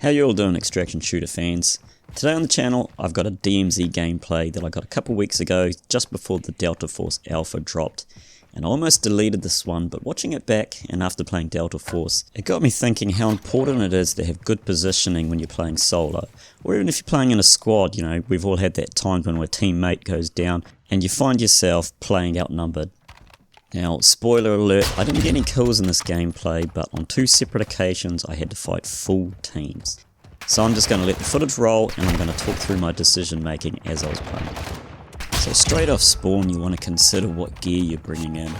How you all doing, extraction shooter fans? Today on the channel I've got a DMZ gameplay that I got a couple weeks ago just before the Delta Force Alpha dropped, and I almost deleted this one, but watching it back and after playing Delta Force, it got me thinking how important it is to have good positioning when you're playing solo, or even if you're playing in a squad. You know, we've all had that time when a teammate goes down and you find yourself playing outnumbered. Now, spoiler alert, I didn't get any kills in this gameplay, but on two separate occasions I had to fight full teams. So I'm just going to let the footage roll and I'm going to talk through my decision making as I was playing. So straight off spawn you want to consider what gear you're bringing in.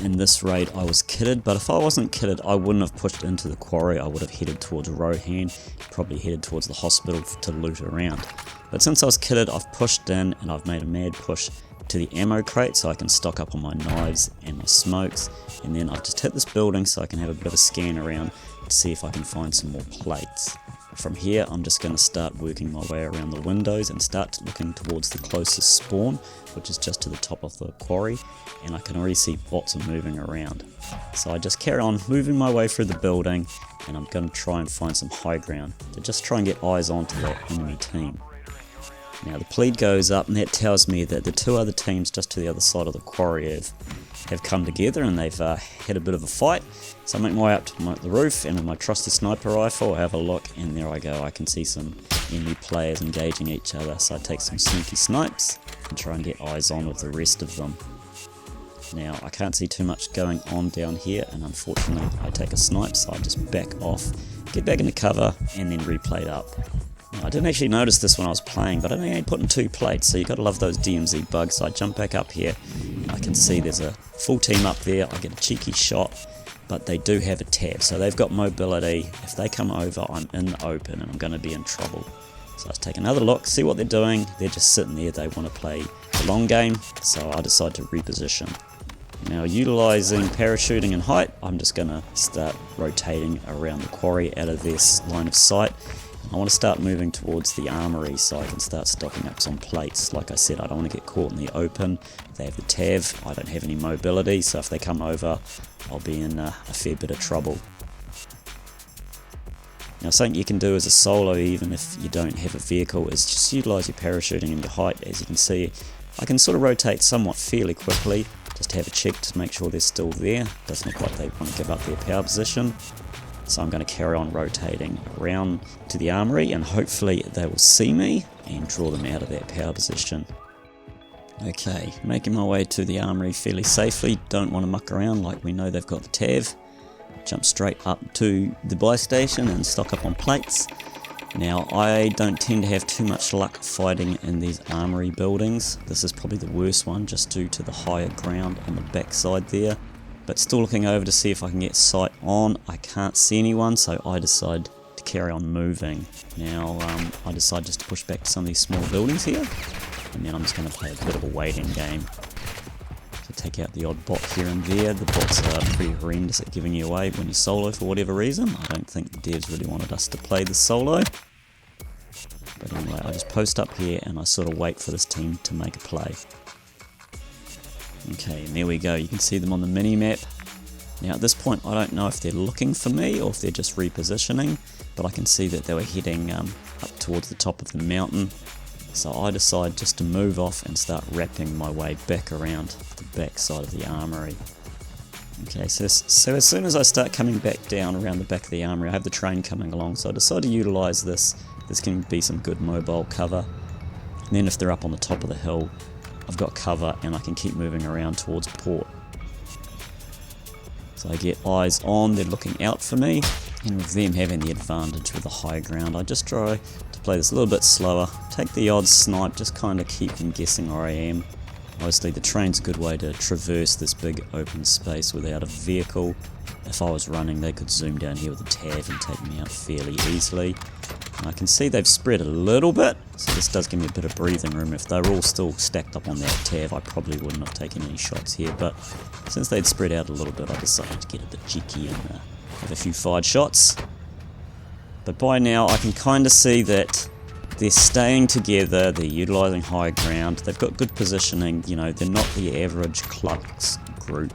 In this raid I was kitted, but if I wasn't kitted I wouldn't have pushed into the quarry. I would have headed towards Rohan, probably headed towards the hospital to loot around. But since I was kitted, I've pushed in and I've made a mad push to the ammo crate so I can stock up on my knives and my smokes, and then I've just hit this building so I can have a bit of a scan around to see if I can find some more plates. From here I'm just going to start working my way around the windows and start looking towards the closest spawn, which is just to the top of the quarry, and I can already see bots are moving around. So I just carry on moving my way through the building, and I'm going to try and find some high ground to just try and get eyes onto that enemy team. Now the plead goes up and that tells me that the two other teams just to the other side of the quarry have come together and they've had a bit of a fight. So I make my way up to the roof, and with my trusty sniper rifle I have a look, and there I go, I can see some enemy players engaging each other. So I take some sneaky snipes and try and get eyes on with the rest of them. Now I can't see too much going on down here, and unfortunately I take a snipe, so I just back off, get back into cover and then replate up. I didn't actually notice this when I was playing, but I think I put in two plates, so you got to love those DMZ bugs. So I jump back up here, and I can see there's a full team up there. I get a cheeky shot, but they do have a tab, so they've got mobility. If they come over, I'm in the open and I'm going to be in trouble. So I take another look, see what they're doing. They're just sitting there, they want to play the long game, so I decide to reposition. Now, utilising parachuting and height, I'm just going to start rotating around the quarry out of this line of sight. I want to start moving towards the armory so I can start stocking up some plates. Like I said, I don't want to get caught in the open. They have the TAV, I don't have any mobility, so if they come over, I'll be in a fair bit of trouble. Now, something you can do as a solo, even if you don't have a vehicle, is just utilise your parachuting and your height. As you can see, I can sort of rotate somewhat fairly quickly, just have a check to make sure they're still there. Doesn't look like they want to give up their power position. So I'm going to carry on rotating around to the armory, and hopefully they will see me and draw them out of that power position. Okay, making my way to the armory fairly safely. Don't want to muck around, like we know they've got the TAV. Jump straight up to the buy station and stock up on plates. Now, I don't tend to have too much luck fighting in these armory buildings. This is probably the worst one just due to the higher ground on the back side there. But still looking over to see if I can get sight on. I can't see anyone, so I decide to carry on moving. Now I decide just to push back to some of these small buildings here, and then I'm just going to play a bit of a waiting game to take out the odd bot here and there. The bots are pretty horrendous at giving you away when you solo for whatever reason. I don't think the devs really wanted us to play the solo. But anyway, I just post up here and I sort of wait for this team to make a play. Okay, and there we go, you can see them on the mini-map. Now at this point I don't know if they're looking for me or if they're just repositioning, but I can see that they were heading up towards the top of the mountain. So I decide just to move off and start wrapping my way back around the back side of the armory. Okay, so as soon as I start coming back down around the back of the armory, I have the train coming along, so I decide to utilise this. This can be some good mobile cover. And then if they're up on the top of the hill, I've got cover and I can keep moving around towards port. So I get eyes on, they're looking out for me, and with them having the advantage with the high ground, I just try to play this a little bit slower, take the odd snipe, just kind of keep them guessing where I am. Obviously the train's a good way to traverse this big open space without a vehicle. If I was running, they could zoom down here with a TAV and take me out fairly easily. And I can see they've spread a little bit, so this does give me a bit of breathing room. If they were all still stacked up on that TAV, I probably wouldn't have taken any shots here, but since they'd spread out a little bit, I decided to get a bit cheeky and have a few fired shots. But by now I can kind of see that they're staying together, they're utilising high ground, they've got good positioning. You know, they're not the average clubs group,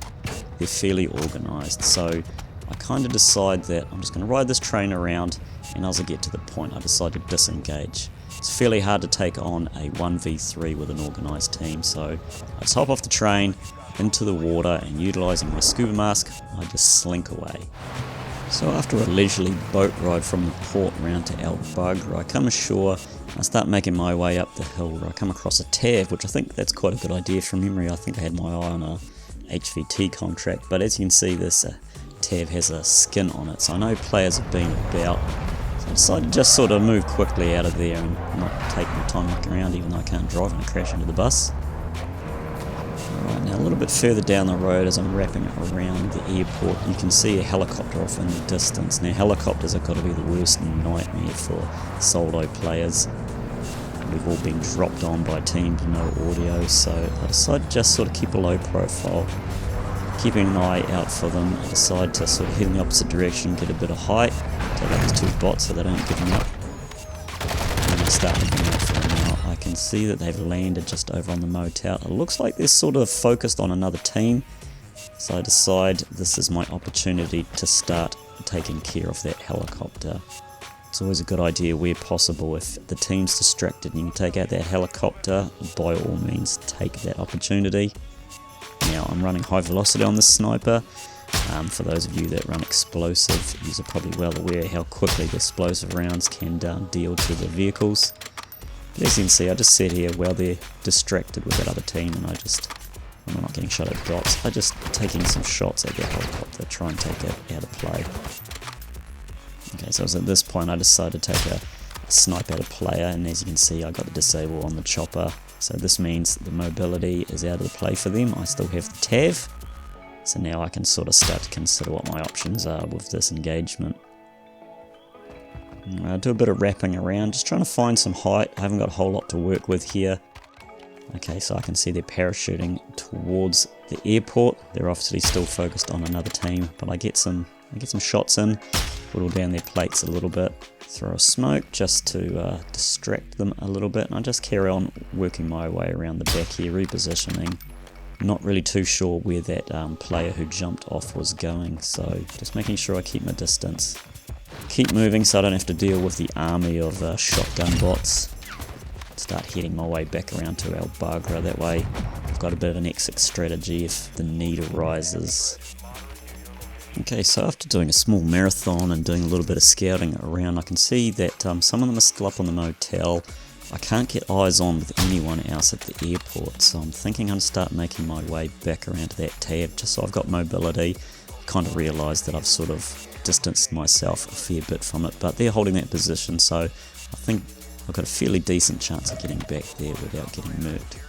they're fairly organised, so I kind of decide that I'm just going to ride this train around, and as I get to the point I decide to disengage. It's fairly hard to take on a 1v3 with an organised team, so I just hop off the train into the water, and utilising my scuba mask I just slink away. So after a leisurely boat ride from the port round to El Bagra, I come ashore and I start making my way up the hill where I come across a TAV, which I think that's quite a good idea from memory. I think I had my eye on a HVT contract, but as you can see this TAV has a skin on it, so I know players have been about, so I decided to just sort of move quickly out of there and not take my time looking around, even though I can't drive and I crash into the bus. Alright, now a little bit further down the road as I'm wrapping around the airport, you can see a helicopter off in the distance. Now helicopters have got to be the worst nightmare for solo players. We've all been dropped on by teams with no audio, so I decided to just sort of keep a low profile, keeping an eye out for them. I decide to sort of head in the opposite direction, get a bit of height, take out these two bots so they don't give me up. And I start looking out for them now. I can see that they've landed just over on the motel. It looks like they're sort of focused on another team, so I decide this is my opportunity to start taking care of that helicopter. It's always a good idea where possible, if the team's distracted and you can take out that helicopter, by all means take that opportunity. Now I'm running high velocity on this sniper. For those of you that run explosive, you are probably well aware how quickly the explosive rounds can deal to the vehicles. But as you can see, I just sit here while they're distracted with that other team, and when I'm not getting shot at dots, I just taking some shots at that helicopter, try and take it out of play. Okay, so at this point I decided to take a snipe at a player, and as you can see I got the disable on the chopper, so this means the mobility is out of the play for them. I still have the TAV, so now I can sort of start to consider what my options are with this engagement. I do a bit of wrapping around, just trying to find some height. I haven't got a whole lot to work with here. Okay, so I can see they're parachuting towards the airport. They're obviously still focused on another team, but I get some shots in, whittle down their plates a little bit, throw a smoke just to distract them a little bit, and I just carry on working my way around the back here, repositioning. Not really too sure where that player who jumped off was going, so just making sure I keep my distance. Keep moving so I don't have to deal with the army of shotgun bots. Start heading my way back around to El Bagra, that way I've got a bit of an exit strategy if the need arises. Okay, so after doing a small marathon and doing a little bit of scouting around, I can see that some of them are still up on the motel. I can't get eyes on with anyone else at the airport, so I'm thinking I'm going to start making my way back around to that TAV just so I've got mobility. Kind of realised that I've sort of distanced myself a fair bit from it, but they're holding that position, so I think I've got a fairly decent chance of getting back there without getting murked.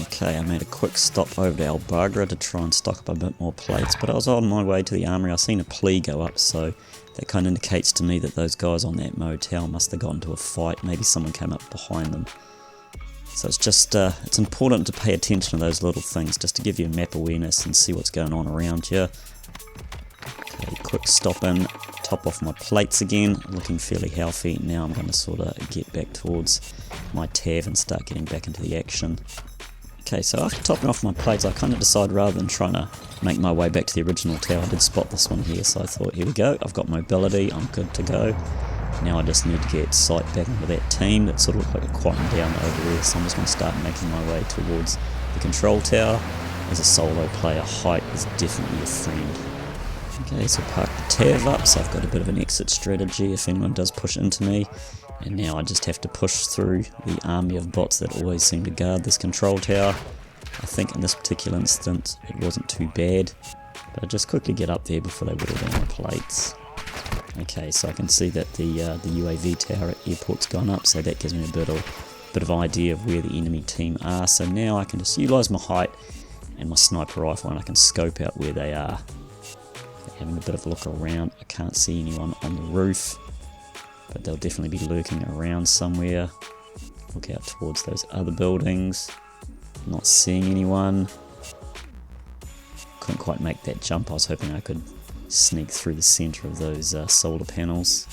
Okay, I made a quick stop over to El Bagra to try and stock up a bit more plates, but I was on my way to the armory. I seen a plea go up, so that kind of indicates to me that those guys on that motel must have gotten into a fight. Maybe someone came up behind them. So it's just, it's important to pay attention to those little things, just to give you map awareness and see what's going on around you. Okay, quick stop in, top off my plates again, looking fairly healthy. Now I'm going to sort of get back towards my TAV and start getting back into the action. Okay, so after topping off my plates, I kind of decided rather than trying to make my way back to the original tower, I did spot this one here, so I thought, here we go, I've got mobility, I'm good to go. Now I just need to get sight back into that team that sort of looked like a quieting down over there, so I'm just going to start making my way towards the control tower. As a solo player, height is definitely a friend. Okay, so park the TAV up, so I've got a bit of an exit strategy if anyone does push into me. And now I just have to push through the army of bots that always seem to guard this control tower. I think in this particular instance it wasn't too bad, but I just quickly get up there before they whittle down my plates. Okay, so I can see that the UAV tower at airport's gone up, so that gives me a bit of idea of where the enemy team are. So now I can just utilise my height and my sniper rifle, and I can scope out where they are. Having a bit of a look around, I can't see anyone on the roof, but they'll definitely be lurking around somewhere. Look out towards those other buildings. Not seeing anyone. Couldn't quite make that jump. I was hoping I could sneak through the center of those solar panels.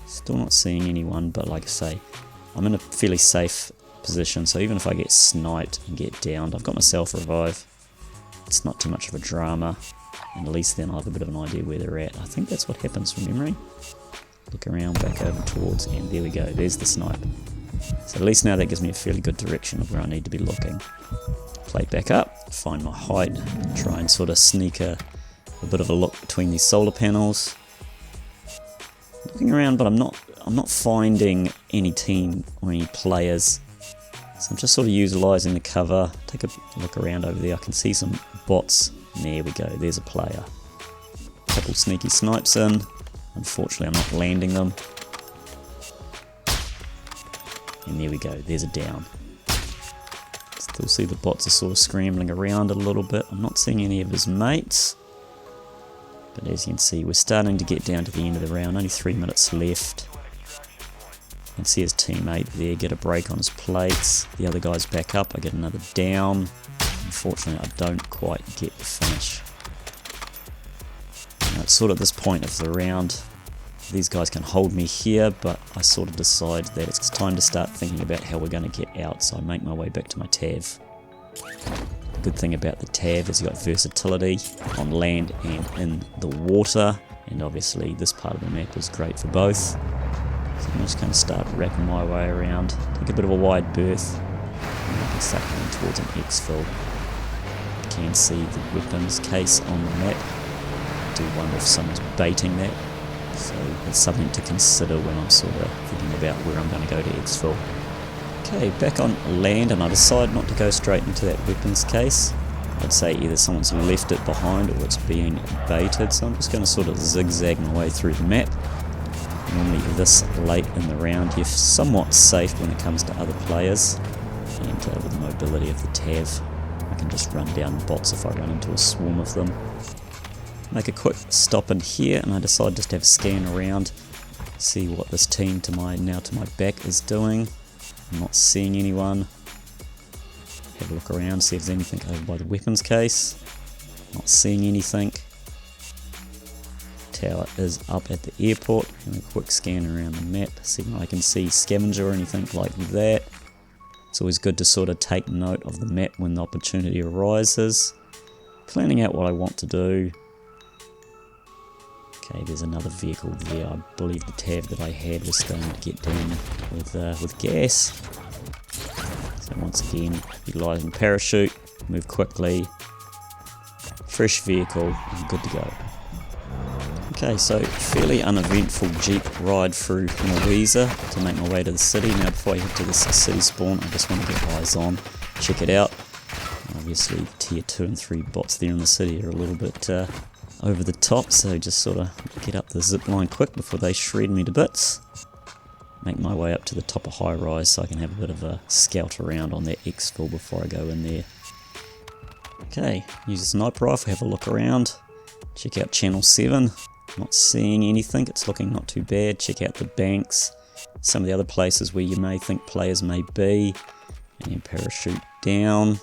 Still not seeing anyone, but like I say, I'm in a fairly safe position, so even if I get sniped and get downed, I've got my self revive. It's not too much of a drama. and at least then I'll have a bit of an idea where they're at. I think that's what happens from memory. Look around, back over towards, and there we go, there's the snipe. So at least now that gives me a fairly good direction of where I need to be looking. Play back up, find my height, try and sort of sneak a bit of a look between these solar panels. Looking around, but I'm not finding any team or any players. So I'm just sort of utilising the cover. Take a look around over there. I can see some bots. There we go. There's a player. Couple sneaky snipes in. Unfortunately, I'm not landing them. And there we go. There's a down. Still see the bots are sort of scrambling around a little bit. I'm not seeing any of his mates. But as you can see, we're starting to get down to the end of the round. Only 3 minutes left. You can see his teammate there get a break on his plates. The other guy's back up. I get another down. Unfortunately, I don't quite get the finish. Now, it's sort of this point of the round. These guys can hold me here, but I sort of decide that it's time to start thinking about how we're going to get out. So I make my way back to my TAV. The good thing about the TAV is you've got versatility on land and in the water. And obviously, this part of the map is great for both. So I'm just going to start wrapping my way around, take a bit of a wide berth, and I can start going towards an exfil. You can see the weapons case on the map. I do wonder if someone's baiting that, so it's something to consider when I'm sort of thinking about where I'm going to go to exfil. Okay, back on land, and I decide not to go straight into that weapons case. I'd say either someone's left it behind or it's being baited, so I'm just going to sort of zigzag my way through the map. Normally this late in the round you're somewhat safe when it comes to other players, and with the mobility of the TAV I can just run down the bots if I run into a swarm of them. Make a quick stop in here and I decide just to have a scan around, see what this team now to my back is doing. I'm not seeing anyone. Have a look around, see if there's anything over by the weapons case. Not seeing anything. Tower is up at the airport. And a quick scan around the map, see if I can see scavenger or anything like that. It's always good to sort of take note of the map when the opportunity arises. Planning out what I want to do. Okay, there's another vehicle there. I believe the TAV that I had was starting to get down with gas. So once again, utilising parachute, move quickly. Fresh vehicle, and good to go. Okay, so fairly uneventful Jeep ride through Louisa to make my way to the city. Now before I head to this city spawn, I just want to get eyes on, check it out. Obviously tier 2 and 3 bots there in the city are a little bit over the top, so just sort of get up the zip line quick before they shred me to bits. Make my way up to the top of high rise so I can have a bit of a scout around on that exfil before I go in there. Okay, use a sniper rifle, have a look around, check out channel 7. Not seeing anything, it's looking not too bad. Check out the banks, some of the other places where you may think players may be, and then parachute down.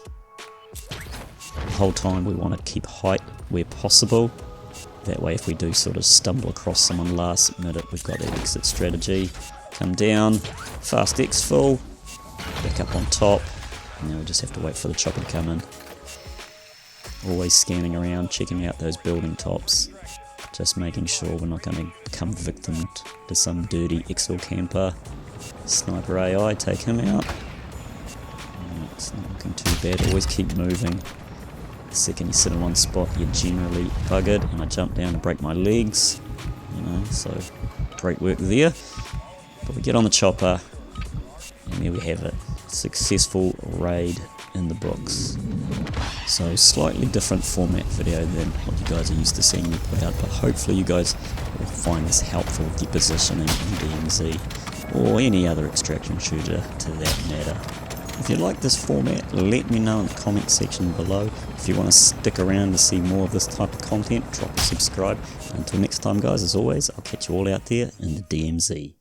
The whole time we want to keep height where possible. That way if we do sort of stumble across someone last minute, we've got that exit strategy. Come down, fast exfil, back up on top, and then we just have to wait for the chopper to come in. Always scanning around, checking out those building tops. Just making sure we're not going to become victim to some dirty exfil camper. Sniper AI, take him out. It's not looking too bad, always keep moving. The second you sit in one spot, you're generally buggered, and I jump down and break my legs. So great work there. But we get on the chopper, and there we have it. Successful raid in the books. So slightly different format video than what you guys are used to seeing me put out, but hopefully you guys will find this helpful with your positioning in DMZ or any other extraction shooter to that matter. If you like this format, let me know in the comment section below. If you want to stick around to see more of this type of content, drop a subscribe. Until next time guys, as always, I'll catch you all out there in the DMZ.